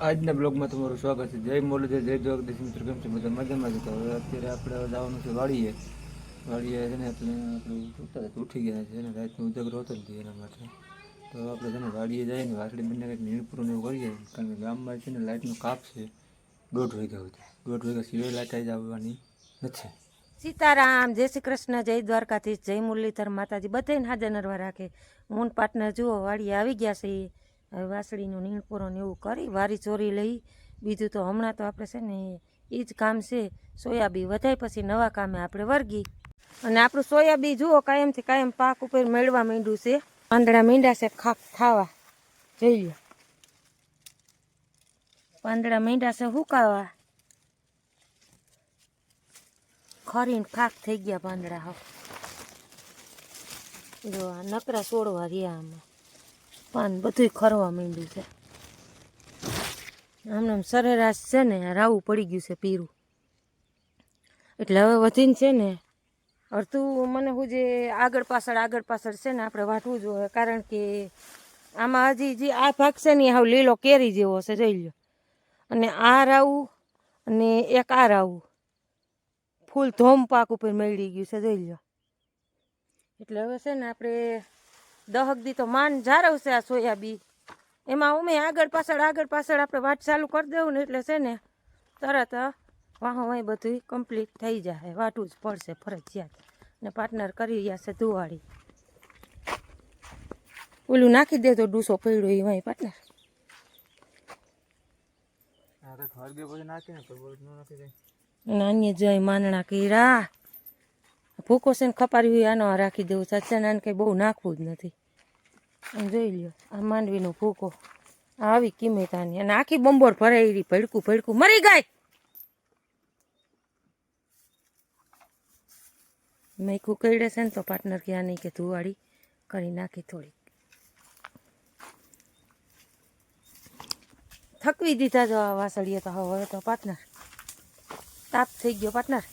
આજના બ્લોગમાં તમારું સ્વાગત છે. જય મોરલી, જય દ્વારકાધીશ. મિત્રો કેમ છે? બધા મજામાં છે. તો હવે અત્યારે આપણે જવાનું છે વાડીએ. વાડીએ છે ને આપણે ઉઠી ગયા છે ને રાતનો ઉજાગરો હતો ને એના માટે. તો આપણે છે ને વાડીએ જઈએ ને વાસળી બંને કંઈક નીણપૂરું એવું કરીએ, કારણ કે ગામમાં છે ને લાઇટનો કાપ છે 1:30 વાગ્યા સુધી. 1:30 વાગ્યા સિવાય લાઇટ આવી આવવાની નથી. સીતારામ, જય શ્રી કૃષ્ણ, જય દ્વારકાધીશ, જય મુરલીધર માતાજી, બધાને હાજર નરવા રાખે. મૂન પાટના જુઓ વાડીએ આવી ગયા છે. હવે વાસળીનું નીણપોરો ને એવું કરી વારી ચોરી લઈ. બીજું તો હમણાં તો આપણે છે ને એ જ કામ છે. સોયાબી વધાય પછી નવા કામે આપણે વર્ગી. અને આપણું સોયાબી જુઓ કાયમથી કાયમ પાક ઉપર મેળવા માંડ્યું છે. પાંદડા માંડ્યા છે ખાક ખાવા, જોઈ લો. પાંદડા માંડ્યા છે હુકાવા, ખરીને ખાક થઈ ગયા પાંદડા. હવે જો આ નકરા છોડવા રહ્યા આમાં, પાન બધું ખરવા માંડ્યું છે. આમ સરેરાશ છે ને રાવું પડી ગયું છે પીરું, એટલે હવે વધીને છે ને અડધું મને હું જે આગળ પાછળ છે ને આપણે વાટવું જોઈએ, કારણ કે આમાં હજી જે આ ભાગ છે ને હાવ લીલો કેરી જેવો છે, જોઈ લો. અને આ રાવું અને એક આ રાવું ફૂલ ધોમ પાક ઉપર મેળવી ગયું છે, જોઈ લો. એટલે હવે છે ને આપણે 10 દી તો માન જાળવશે આ સોયાબી. એમાં અમે આગળ પાછળ આપણે વાટ ચાલુ કરી દેવું ને એટલે છે ને તરત વાહ વાહ બધું કમ્પ્લીટ થઈ જાય. વાટવું જ પડશે ફરજિયાત. ને પાર્ટનર કરી રહ્યા છે ધુવાડી. ઓલું નાખી દે તો ડૂસો પડ્યો એ વાય પાર્ટનર. અને અન્ય જય માનણા કર્યા. ભૂકો છે ને ખપારી હોય આનો રાખી દેવું સાચા ને કંઈ બહુ નાખવું જ નથી. જોઈ લ્યો આ માંડવીનો ભૂકો આવી કિંમત આની. અને આખી બંબોર ભરાઈ ભડકું મરી ગાય. મેકું કઈડે છે ને તો પાર્ટનર કે આ નહીં કે ધુવાડી કરી નાખી થોડીક. થકવી દીધા જો આ વાસળીએ તો હવે તો પાર્ટનર તાપ થઈ ગયો. પાર્ટનર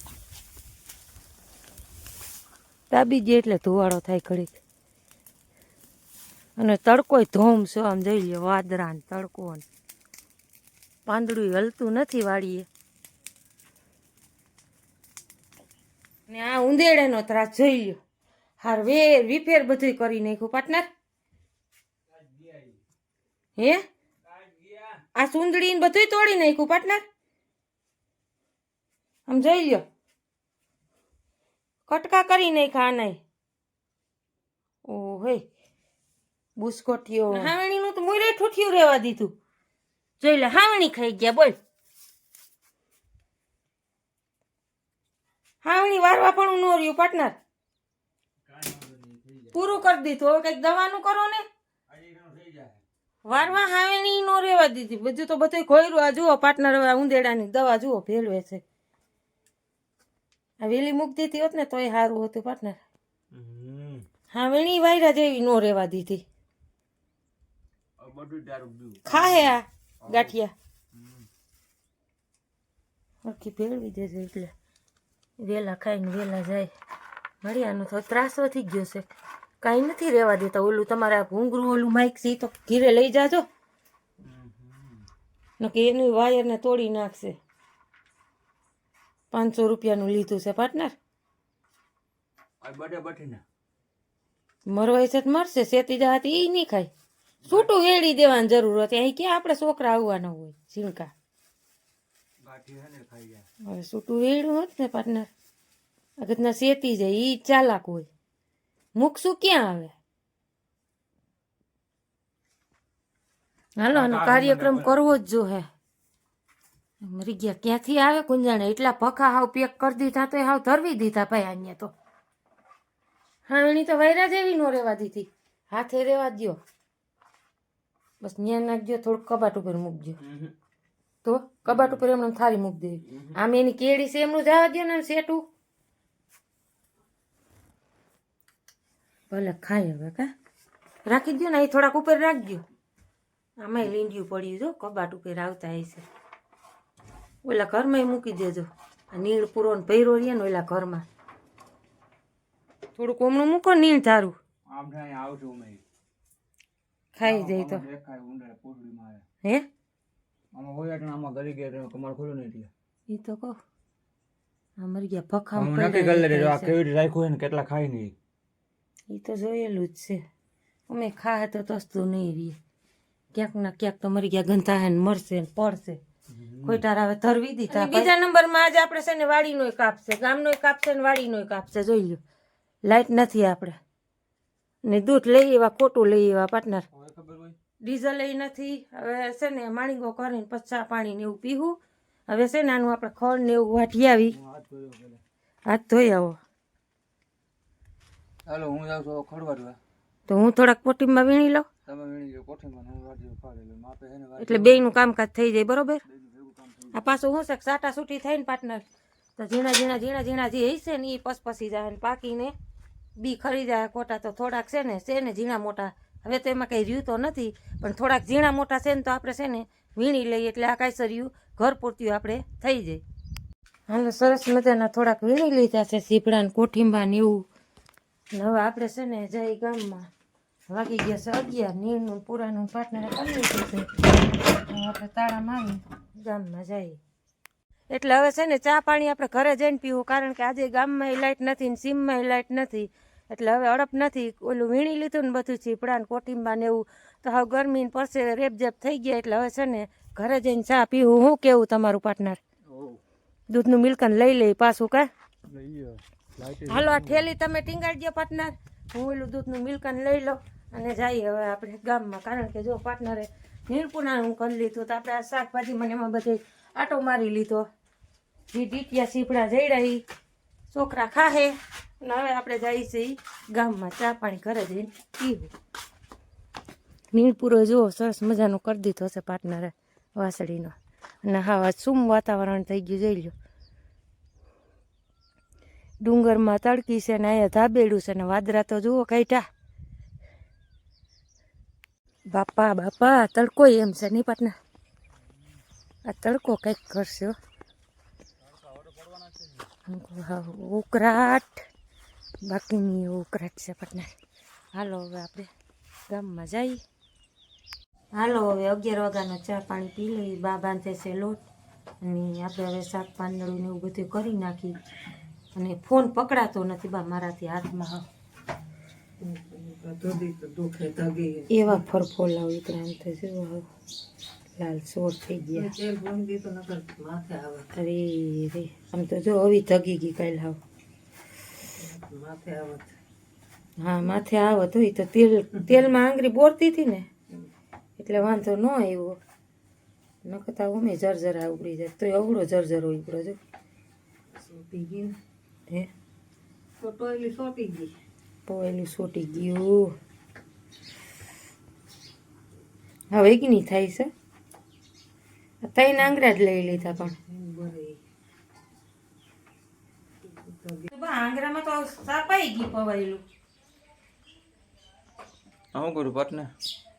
તાબી ગયો એટલે ધુવાડો થાય ઘડીક. અને તડકોય ધોમ છે આમ જોઈ લ્યો, વાદરા ને તડકો ને પાંદડું હલતું નથી વાળીએ. ને આ ઉંદેડાનો ત્રાસ જોઈ લ્યો. હાર વિફેર બધું કરી નાખ્યું પાર્ટનર. હે આ સુંદડી બધું તોડી નાખ્યું પાર્ટનર. આમ જોઈ લ્યો કટકા કરી નાખ્યા આનાય. ઓહે બુસ્કોટીઓ હાવણીનું તો મોરે ઠૂઠિયું રહેવા દીધું. જોઈ લે હાવણી ખાઈ ગયા. બોલ હાવણી વારવા પણ ન રહ્યું પાર્ટનર. પૂરું કરી દીધું. હવે કઈક દવાનું કરો ને. વારવા હાવણી નો રહેવા દીધી. બધું તો બધું ખોયરું. આ જુઓ પાર્ટનર હવે ઉંદેડાની દવા જુઓ ભેળવે છે. આ વેલી મૂકી દીધી હોત ને તોય સારું હતું પાર્ટનર. હાવણી વાયરા જેવી નો રહેવા દીધી. ખાહે આ ગાંઠિયા આખી ભેળવી દેજો એટલે વેલા ખાઈને વેલા જાય. મળ્યાનો તો ત્રાસ વધી ગયો છે, કાંઈ નથી રહેવા દેતા. ઓલું તમારે આ ભૂંગરું ઓલું માઇક છે તો ઘીરે લઈ જાજો કે એનું વાયરને તોડી નાખશે. 500 રૂપિયાનું લીધું છે પાર્ટનર. મરવાય છે મરશે, સેતી જવાથી એ નહીં ખાય. છૂટું વેડી દેવાની જરૂર હતી. અહીં ક્યાં આપણે છોકરા આવવાના હોય ઝીણકા. હવે છૂટું વેડ્યું હોત ને પાર્ટનર અગતના સેતી જાય. ઈ ચાલાક હોય. મૂકશું ક્યાં આવે. હાલો આનો કાર્યક્રમ કરવો જ જો હે. મરી ગયા ક્યાંથી આવે કુંજાણે. એટલા પખા હાવ પેક કરી દીધા તો હાવ ધરવી દીધા ભાઈ. અહીંયા તો હાવણી તો વૈરા જેવી નો રહેવા દીધી. હાથે રહેવા દો બસ. ન્યા નાખજો થોડુંક કબાટ ઉપર મૂકજો. તો કબાટ ઉપર એમને થાળી મૂકી દેવી. આમ એની કેળી છે એમનું જવા દો ને સેટું. ભલે ખાય હવે કા રાખી દો ને. એ થોડાક ઉપર રાખજો. આમાંય લીંડિયું પડ્યું જો કબાટ ઉપર આવતા હશે. ઓલા ઘરમાં મૂકી દેજો. નીણ પૂરો ને ભૈરો રહ્યા ને ઓલા ઘરમાં થોડુંક ઓમણું મૂકો. નીણ ધારું ખાઈ જાય તો હે આમાં હોય એટલે આમાં ગરી ગયા કમાડ ખોલો ને એટલે એ તો કહું આ મરી ગયા ભખામ હું નક્કી કરી લેજો આ કેવી રીતે રાખ્યું હોય ને કેટલા ખાય નહીં એ તો જોયેલું જ છે અમે ખાય તો તસતું નહીં રહીએ ક્યાંક ના ક્યાંક તો મરી ગયા ગંધા હે ને મરશે ને પડશે કોઈ તાર હવે ધરવી દીધા બીજા નંબરમાં આજે આપણે છે ને વાડીનો કાપશે ગામનો કાપશે ને વાડીનો કાપશે જોઈ લ્યો લાઈટ નથી આપણે ને દૂધ લઈ એવા ખોટું લઈ એવા પાર્ટનર ખબર હોય ડીઝલ એ નથી હવે છે ને માણીગો કરીને પછી ચા પાણી ને એવું પીવું હવે છે ને આનું આપણે ખડ ને એવું વાટી આવી હાથ ધોયો પેલા હાથ ધોઈ આવો હાલો હું જાઉં છું ખડવાડવા તો હું થોડાક પોટીમાં વીણી લઉં તમે વીણી લો કોઠીમાં હું વાડી ફાડી લઉં માપે હે ને એટલે બેયનું કામકાજ થઈ જાય બરોબર ભેગું કામ થઈ આ પાછું હું છે સાટા છૂટી થાય ને પાર્ટનર તો ઝીણા ઝીણા ઝીણા ઝીણા જે હશે ને એ પસપસી જાય ને પાકીને બી ખરી જાય ખોટા તો થોડાક છે ને ઝીણા મોટા હવે તો એમાં કંઈ રહ્યું તો નથી પણ થોડાક ઝીણા મોટા છે ને તો આપણે છે ને વીણી લઈએ એટલે આ કાંઈ ઘર પૂરતું આપણે થઈ જાય હાલો સરસ મજાના થોડાક વીણી લીધા છે સીપડા ને કોઠીંબા ને એવું ને હવે આપણે છે ને જઈ ગામમાં વાગી ગયા છે 11 નીરનું પૂરાનું પાર્ટનરે કરી લીધું છે હવે આપણે તાળા મારી ગામમાં જઈએ એટલે હવે છે ને ચા પાણી આપણે ઘરે જઈને પીવું કારણ કે આજે ગામમાં લાઇટ નથી ને સીમમાં લાઇટ નથી એટલે હવે અડપ નથી ઓલું વીણી લીધું ને બધું ચીપડા ને કોઠીંબા ને એવું તો હવે ગરમી પડશે રેપઝેપ થઈ ગયા એટલે હવે છે ને ઘરે જઈને ચા પીવું હું કેવું તમારું પાર્ટનર દૂધનું મિલ્કન લઈ લઈ પાછું કા હાલો આ ઠેલી તમે ટીંગાડજો પાર્ટનર હું ઓલું દૂધનું મિલ્કન લઈ લઉં અને જઈએ હવે આપણે ગામમાં કારણ કે જો પાર્ટનરે નીરપુનાનું કરી લીધું તો આપણે આ શાકભાજી મને એમાં બધે આટો મારી લીધો જે ડીટિયા સીપડા જઈ રહી છોકરા ખાહે અને હવે આપણે જઈએ છીએ ગામમાં ચા પાણી ઘરે જઈને પીવું નીરપુરો જુઓ સરસ મજાનું કરી દીધો છે પાર્ટનરે વાસળીનો અને હા સુમ વાતાવરણ થઈ ગયું જોઈ લો ડુંગરમાં તડકી છે ને અહીંયા ધાબેડું છે ને વાદરા તો જુઓ કાઢ્યા બાપા બાપા તડકો એમ છે નહીં પાર્ટનર આ તડકો કંઈક કરશે ઉકરાટ બાકીની ઉકરાટ છે પાર્ટનર હાલો હવે આપણે ગામમાં જઈએ હાલો હવે 11 વાગ્યાનો ચા પાણી પી લઈ બા બાંધે છે લોટ અને આપણે હવે શાક પાંદડું ને એવું બધું કરી નાખી અને ફોન પકડાતો નથી બા મારાથી હાથમાં એવા ફરફોલા ઉતરામ થશે લાલ સોર થઈ ગયા અરે રે આમ તો જો હવે થગી ગઈ કાલ હાવ હા માથે આવત હોય તો તેલમાં આંગળી બોરતી હતી ને એટલે વાંધો ન આવ્યો નકતા ઉમે જરજરા ઉગડી જાય તો અવડો જરજરો ઉપડો જો હે પોયેલું સોટી ગયું હવે કે નહીં થાય છે તઈને આંગળા જ લઈ લીધા પણ આંગળામાં તો સાપાઈ ગયું પવાયેલું હું કરું પાટને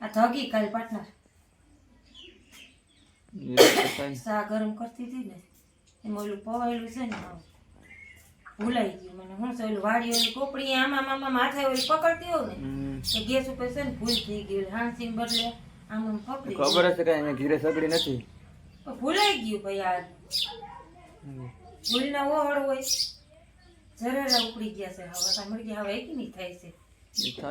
આ ધગી કાલ પાર્ટનર ચા ગરમ કરતી હતી ને એમાં ઓલું પવાયેલું છે ને ભૂલાઈ ગયું મને હું છે ઓલું વાડી ઓલી કોપડી આમાં માથે ઓલી પકડતી હોવ ને એ ગેસ ઉપર છે ને ભૂલ થઈ ગયું હાંસી બદલે આમ પકડી ખબર હશે કે અહીંયા ઘીરે સગડી નથી ભૂલાઈ ગયું ભાઈ આ ભૂલ ના ઓહળ હોય જરા ઉપડી ગયા છે હવે મળી ગયા હવે એક નહીં થાય છે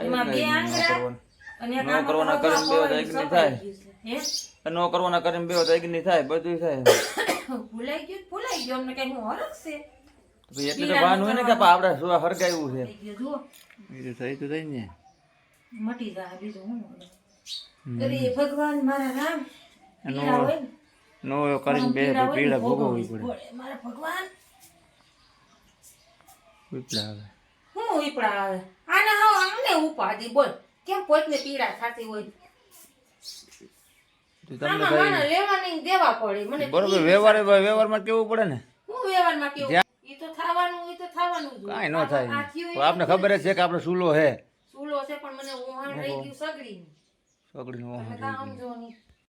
એમાં બે આંગળા અને એક આમ કરવાના કરીને બે એક નહીં થાય હે નો કરવાના કરીને બે એક નહીં થાય બધું થાય ભૂલાઈ ગયું અમને કઈ હું હરખ છે પછી એટલે તો ભાન હોય ને કે આપણે શું હરગાયું છે જુઓ બીજું થઈ તો થઈ ને મટી જાય બીજું હું અરે ભગવાન મારા રામ પીડા હોય ને નો કરીને બે પીડા ભોગવવી પડે મારા ભગવાન પીડા આવે હું ઉપડા આવે આને હાવ અમને ઉપાડી બોલ કેમ પોતને પીડા થતી હોય તો તમને આમાં મને લેવાની દેવા પડે મને બરોબર વ્યવહારમાં કેવું પડે ને હું વ્યવહારમાં કેવું ઈ તો થવાનું જ કાંઈ ન થાય આપણે ખબર જ છે કે આપણે સૂલો હે સૂલો છે પણ મને ઉહાણ રહી ગયું સગડી સગડીનું તમે કામ સમજો નહીં